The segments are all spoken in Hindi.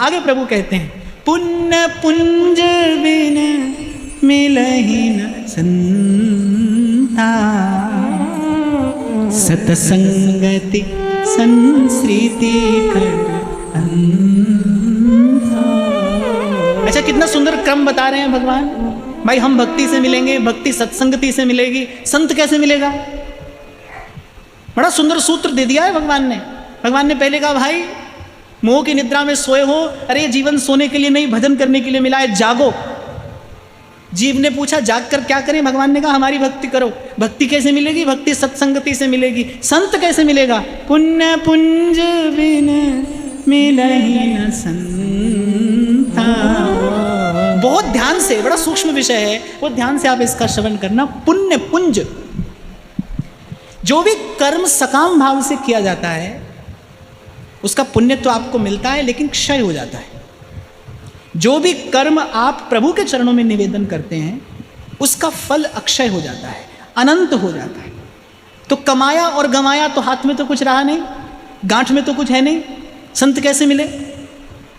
आगे प्रभु कहते हैं, पुण्य पुंज बिन मिलहि न संता, सतसंगति संस्कृति कर अंता। अच्छा, कितना सुंदर क्रम बता रहे हैं भगवान। भाई हम भक्ति से मिलेंगे, भक्ति सत्संगति से मिलेगी, संत कैसे मिलेगा? बड़ा सुंदर सूत्र दे दिया है भगवान ने। भगवान ने पहले कहा, भाई मोह की निद्रा में सोए हो, अरे जीवन सोने के लिए नहीं, भजन करने के लिए मिला है, जागो। जीव ने पूछा जाग कर क्या करें? भगवान ने कहा हमारी भक्ति करो। भक्ति कैसे मिलेगी? भक्ति सत्संगति से मिलेगी। संत कैसे मिलेगा? पुण्य पुंज बिन मिलहि न संता। बहुत ध्यान से, बड़ा सूक्ष्म विषय है, बहुत ध्यान से आप इसका श्रवण करना। पुण्य पुंज, जो भी कर्म सकाम भाव से किया जाता है उसका पुण्य तो आपको मिलता है, लेकिन क्षय हो जाता है। जो भी कर्म आप प्रभु के चरणों में निवेदन करते हैं उसका फल अक्षय हो जाता है, अनंत हो जाता है। तो कमाया और गंवाया तो हाथ में तो कुछ रहा नहीं, गांठ में तो कुछ है नहीं। संत कैसे मिले?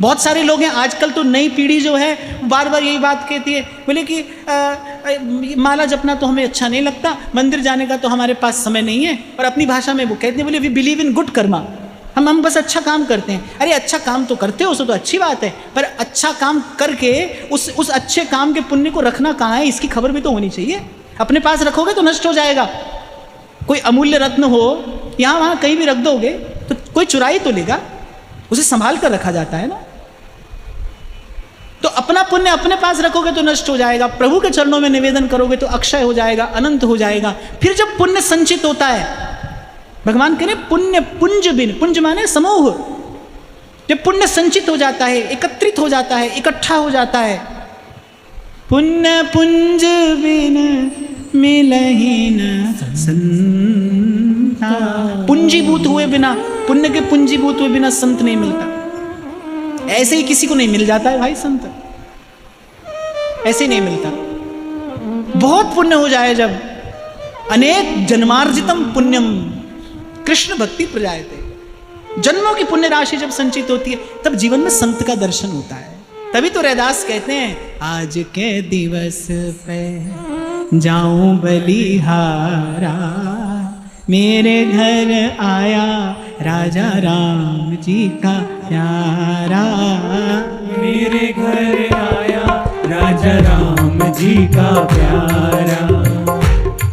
बहुत सारे लोग हैं आजकल, तो नई पीढ़ी जो है बार बार यही बात कहती है, बोले कि माला जपना तो हमें अच्छा नहीं लगता, मंदिर जाने का तो हमारे पास समय नहीं है। और अपनी भाषा में वो कहते हैं, बोले we believe in good karma, हम बस अच्छा काम करते हैं। अरे अच्छा काम तो करते हो, उसको तो अच्छी बात है, पर अच्छा काम करके उस अच्छे काम के पुण्य को रखना कहाँ है, इसकी खबर भी तो होनी चाहिए। अपने पास रखोगे तो नष्ट हो जाएगा। कोई अमूल्य रत्न हो, यहाँ वहाँ कहीं भी रख दोगे तो कोई चुराई तो लेगा, उसे संभाल कर रखा जाता है ना। तो अपना पुण्य अपने पास रखोगे तो नष्ट हो जाएगा, प्रभु के चरणों में निवेदन करोगे तो अक्षय हो जाएगा, अनंत हो जाएगा। फिर जब पुण्य संचित होता है, भगवान कह रहे पुण्य पुंज बिन, पुंज माने समूह, जब पुण्य संचित हो जाता है, एकत्रित हो जाता है, इकट्ठा हो जाता है, पुण्य पुंज बिन मिलहि न संता। पूंजीभूत हुए बिना, पुण्य के पूंजीभूत हुए बिना संत नहीं मिलता। ऐसे ही किसी को नहीं मिल जाता है भाई संत, ऐसे ही नहीं मिलता। बहुत पुण्य हो जाए जब, अनेक जन्मार्जितम पुण्यम कृष्ण भक्ति प्रजायते, जन्मों की पुण्य राशि जब संचित होती है तब जीवन में संत का दर्शन होता है। तभी तो रैदास कहते हैं, आज के दिवस पे जाऊं बलिहारा, मेरे घर आया राजा राम जी का प्यारा, मेरे घर आया राजा राम जी का प्यारा।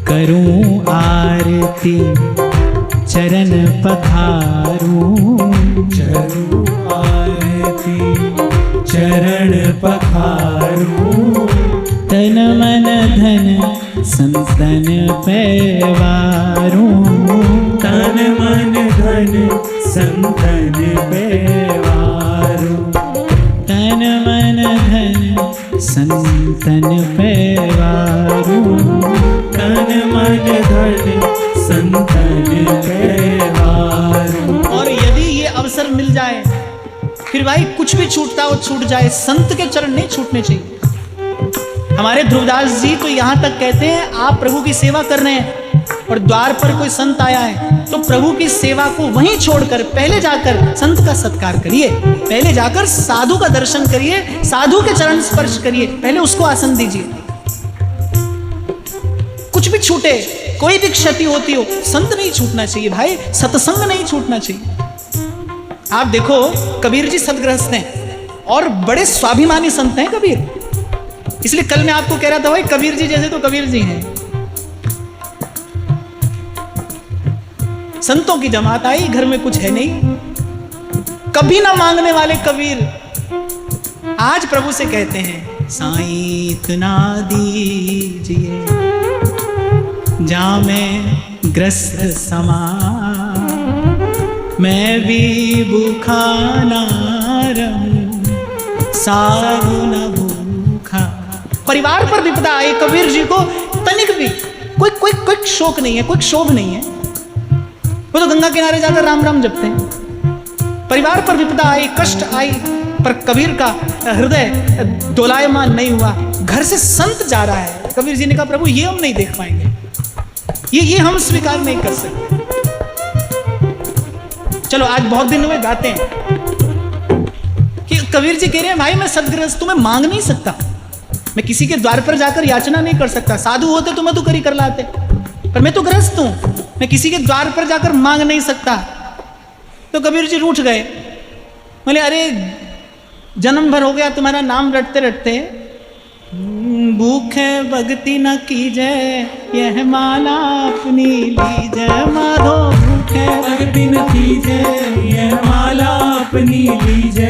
करूं आरती चरण पखारूं, चरूं आरती चरण पखारूं, तन मन धन संतन पैवारूं, तन मन धन संतन पैवारूं, तन मन धन संतन पैवारूं, तन मन धन संतन पैवारूं। और यदि ये अवसर मिल जाए, फिर भाई कुछ भी छूटता हो छूट जाए, संत के चरण नहीं छूटने चाहिए। हमारे ध्रुवदास जी तो यहाँ तक कहते हैं, आप प्रभु की सेवा कर रहे हैं और द्वार पर कोई संत आया है तो प्रभु की सेवा को वहीं छोड़कर पहले जाकर संत का सत्कार करिए, पहले जाकर साधु का दर्शन करिए, साधु के चरण स्पर्श करिए, पहले उसको आसन दीजिए। कुछ भी छूटे, कोई भी क्षति होती हो, संत नहीं छूटना चाहिए भाई, सत्संग नहीं छूटना चाहिए। आप देखो कबीर जी सदगृहस्थ हैं और बड़े स्वाभिमानी संत हैं कबीर। इसलिए कल मैं आपको कह रहा था भाई कबीर जी जैसे तो कबीर जी हैं। संतों की जमात आई, घर में कुछ है नहीं, कभी ना मांगने वाले कबीर आज प्रभु से कहते हैं, साईं इतना दीजिए जामे ग्रस्त समा, मैं भी भूखा ना रहूं, साधु न भूखा। परिवार पर विपदा आई, कबीर जी को तनिक भी कोई शोक नहीं है, कोई क्षोभ नहीं है, वो तो गंगा किनारे जाकर राम राम जपते हैं। परिवार पर विपदा आई, कष्ट आई, पर कबीर का हृदय दोलायमान नहीं हुआ। घर से संत जा रहा है, कबीर जी ने कहा प्रभु ये हम नहीं देख पाएंगे, ये हम स्वीकार नहीं कर सकते। चलो आज बहुत दिन हुए गाते हैं कि कबीर जी कह रहे हैं भाई मैं सदगृहस्थ हूं, मैं मांग नहीं सकता, मैं किसी के द्वार पर जाकर याचना नहीं कर सकता। साधु होते तो मैं तो करी कर लाते, पर मैं तो गृहस्थ हूं, मैं किसी के द्वार पर जाकर मांग नहीं सकता। तो कबीर जी रूठ गए, बोले अरे जन्म भर हो गया तुम्हारा नाम रटते रटते, भूखे भक्ति न कीजे यह माला अपनी लीजे माधो, भूखे भक्ति न कीजे यह माला अपनी लीजे